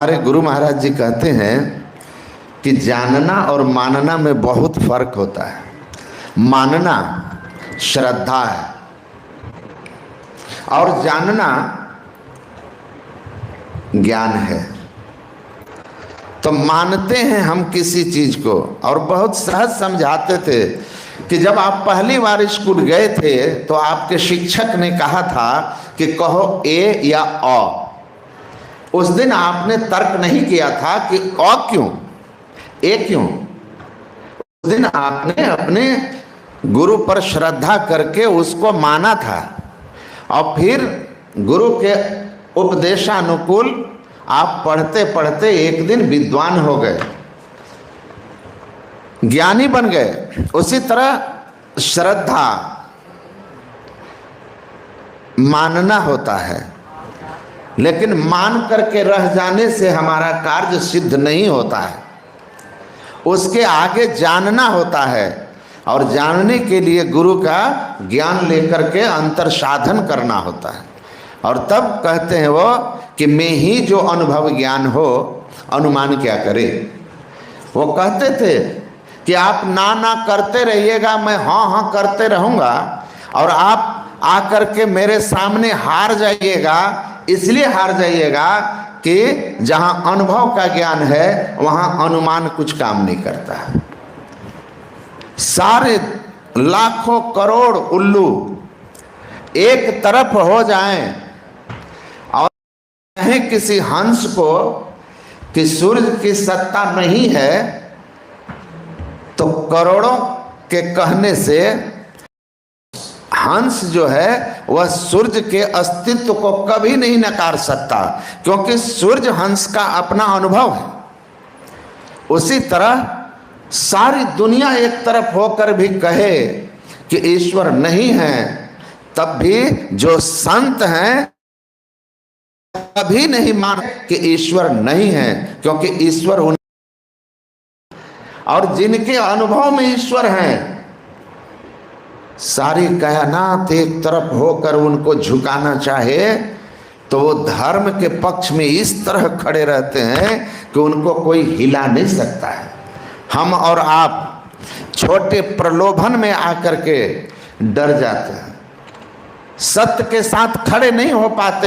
हमारे गुरु महाराज जी कहते हैं कि जानना और मानना में बहुत फर्क होता है। मानना श्रद्धा है और जानना ज्ञान है। तो मानते हैं हम किसी चीज को, और बहुत सहज समझाते थे कि जब आप पहली बार स्कूल गए थे तो आपके शिक्षक ने कहा था कि कहो ए या अ। उस दिन आपने तर्क नहीं किया था कि अ क्यों, ए क्यों। उस दिन आपने अपने गुरु पर श्रद्धा करके उसको माना था और फिर गुरु के उपदेशानुकूल आप पढ़ते पढ़ते एक दिन विद्वान हो गए, ज्ञानी बन गए। उसी तरह श्रद्धा मानना होता है, लेकिन मान करके रह जाने से हमारा कार्य सिद्ध नहीं होता है। उसके आगे जानना होता है और जानने के लिए गुरु का ज्ञान लेकर के अंतर साधन करना होता है। और तब कहते हैं वो कि मैं ही जो अनुभव ज्ञान हो अनुमान क्या करे। वो कहते थे कि आप ना ना करते रहिएगा, मैं हाँ हाँ करते रहूँगा, और आप आकर के मेरे सामने हार जाइएगा। इसलिए हार जाइएगा कि जहाँ अनुभव का ज्ञान है वहाँ अनुमान कुछ काम नहीं करता है। सारे लाखों करोड़ उल्लू एक तरफ हो जाएं और कहें किसी हंस को कि सूर्य की सत्ता नहीं है, तो करोड़ों के कहने से हंस जो है वह सूर्य के अस्तित्व को कभी नहीं नकार सकता, क्योंकि सूर्य हंस का अपना अनुभव है। उसी तरह सारी दुनिया एक तरफ होकर भी कहे कि ईश्वर नहीं है, तब भी जो संत हैं कभी नहीं मान कि ईश्वर नहीं है, क्योंकि ईश्वर उन और जिनके अनुभव में ईश्वर हैं सारी कायनात एक तरफ होकर उनको झुकाना चाहे तो वो धर्म के पक्ष में इस तरह खड़े रहते हैं कि उनको कोई हिला नहीं सकता है। हम और आप छोटे प्रलोभन में आकर के डर जाते हैं, सत्य के साथ खड़े नहीं हो पाते।